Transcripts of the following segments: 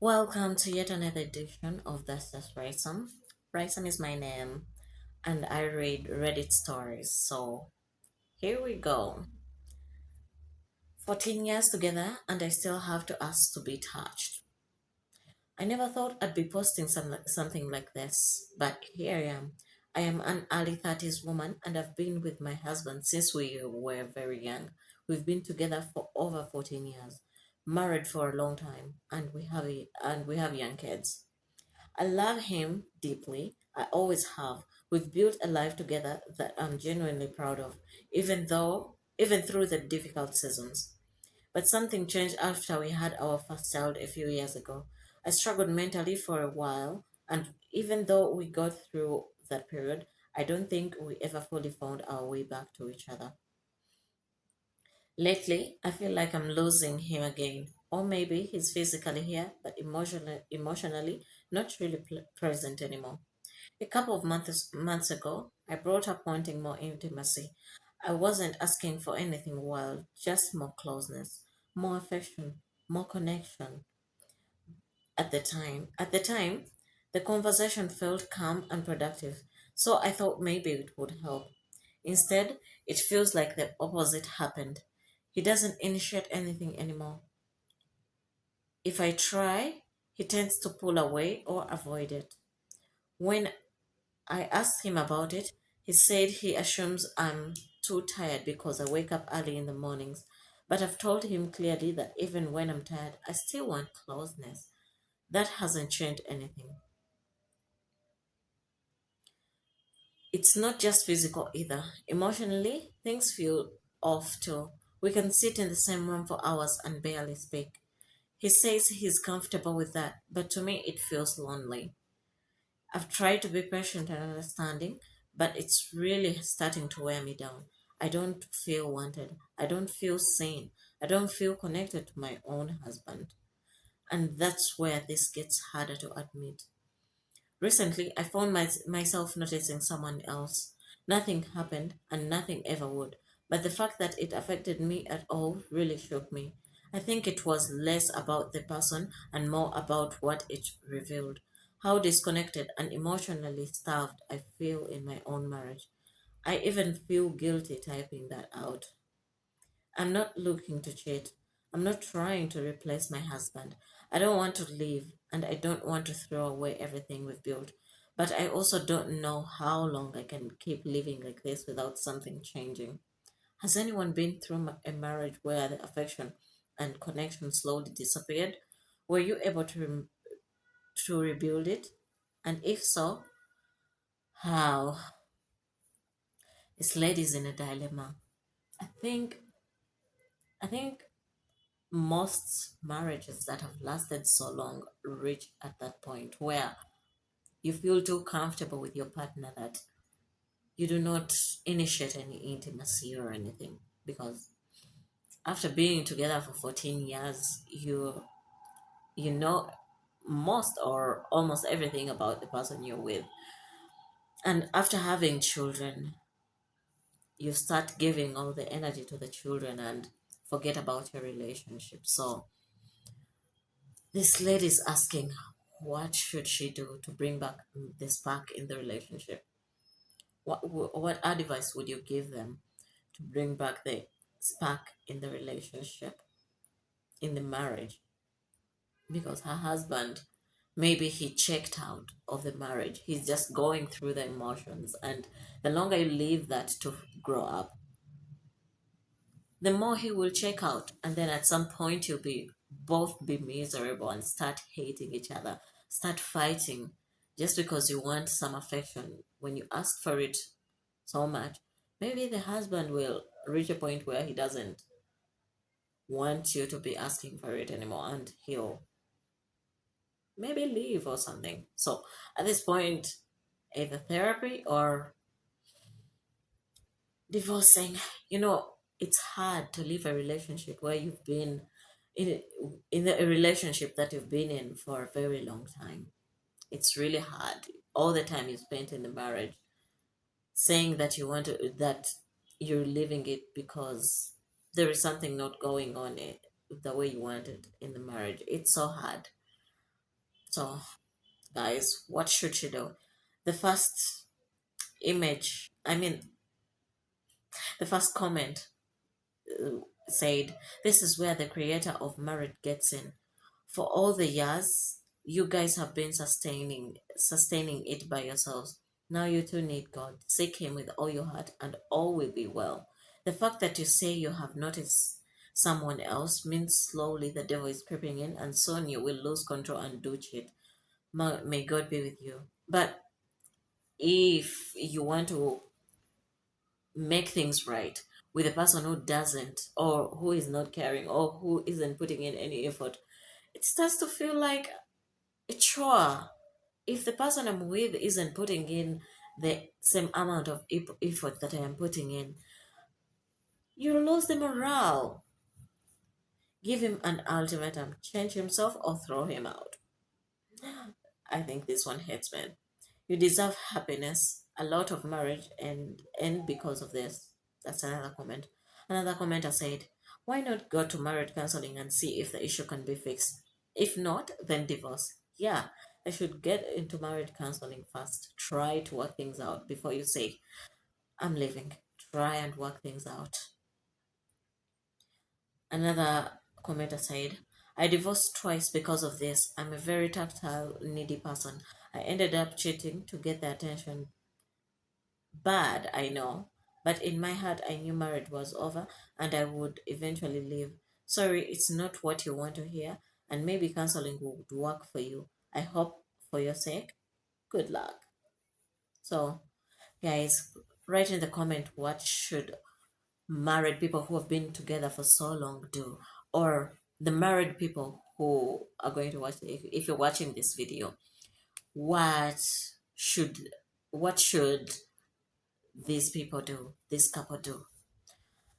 Welcome to yet another edition of This is Rysam. Rysam is my name, and I read Reddit stories. So here we go. 14 years together, and I still have to ask to be touched. I never thought I'd be posting something like this, but here I am. I am an early 30s woman, and I've been with my husband since we were very young. We've been together for over 14 years, married for a long time, and we have young kids. I love him deeply. I always have. We've built a life together that I'm genuinely proud of, even through the difficult seasons. But something changed after we had our first child a few years ago. I struggled mentally for a while, and even though we got through that period, I don't think we ever fully found our way back to each other. Lately, I feel like I'm losing him again. Or maybe he's physically here, but emotionally not really present anymore. A couple of months ago, I brought up wanting more intimacy. I wasn't asking for anything wild, just more closeness, more affection, more connection. At the time, the conversation felt calm and productive, so I thought maybe it would help. Instead, it feels like the opposite happened. He doesn't initiate anything anymore. If I try, he tends to pull away or avoid it. When I asked him about it. He said he assumes I'm too tired because I wake up early in the mornings. But I've told him clearly that even when I'm tired, I still want closeness. That hasn't changed anything. It's not just physical either. Emotionally, things feel off too. We can sit in the same room for hours and barely speak. He says he's comfortable with that, but to me it feels lonely. I've tried to be patient and understanding, but it's really starting to wear me down. I don't feel wanted. I don't feel seen. I don't feel connected to my own husband. And that's where this gets harder to admit. Recently, I found myself noticing someone else. Nothing happened, and nothing ever would. But the fact that it affected me at all really shook me. I think it was less about the person and more about what it revealed. How disconnected and emotionally starved I feel in my own marriage. I even feel guilty typing that out. I'm not looking to cheat. I'm not trying to replace my husband. I don't want to leave and I don't want to throw away everything we've built. But I also don't know how long I can keep living like this without something changing. Has anyone been through a marriage where the affection and connection slowly disappeared? Were you able to rebuild it? And if so, how? This lady's in a dilemma. I think I think most marriages that have lasted so long reach at that point where you feel too comfortable with your partner that you do not initiate any intimacy or anything because after being together for 14 years you know most or almost everything about the person you're with, and after having children you start giving all the energy to the children and forget about your relationship. So this lady is asking, what should she do to bring back the spark in the relationship? What advice would you give them to bring back the spark in the relationship, in the marriage? Because her husband, maybe he checked out of the marriage. He's just going through the emotions, and the longer you leave that to grow up, the more he will check out, and then at some point you'll be both be miserable and start hating each other, start fighting just because you want some affection when you ask for it so much. Maybe the husband will reach a point where he doesn't want you to be asking for it anymore and he'll maybe leave or something. So at this point, either therapy or divorcing. you know it's hard to leave a relationship where you've been in a relationship that you've been in for a very long time. It's really hard. All the time you spent in the marriage, saying that that you're leaving it because there is something not going on the way you want it in the marriage. It's so hard. So, guys, what should you do? The first image, I mean, the first comment said, "This is where the creator of marriage gets in. For all the years you guys have been sustaining it by yourselves. Now you too need God. Seek him with all your heart and all will be well." The fact that you say you have noticed someone else means slowly the devil is creeping in and soon you will lose control and do cheat. May God be with you. But if you want to make things right with a person who doesn't, or who is not caring, or who isn't putting in any effort, it starts to feel like a chore. If the person I'm with isn't putting in the same amount of effort that I am putting in, you lose the morale. Give him an ultimatum: change himself or throw him out. I think this one hits, man. You deserve happiness. A lot of marriage and end because of this. That's another comment. Another commenter said, "Why not go to marriage counseling and see if the issue can be fixed? If not, then divorce." Yeah, I should get into marriage counseling first. Try to work things out before you say, "I'm leaving." Try and work things out. Another commenter said, "I divorced twice because of this. I'm a very tactile, needy person. I ended up cheating to get the attention. Bad, I know. But in my heart, I knew marriage was over and I would eventually leave. Sorry, it's not what you want to hear, and maybe counseling would work for you. I hope for your sake. Good luck." So, guys, write in the comment, what should married people who have been together for so long do? Or the married people who are going to watch, if you're watching this video, what should what should these people do, this couple do?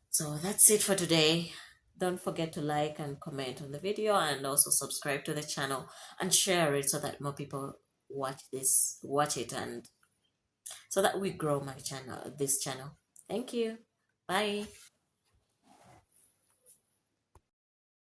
So that's it for today. Don't forget to like and comment on the video, and also subscribe to the channel and share it so that more people watch it, and so that we grow this channel. Thank you. Bye.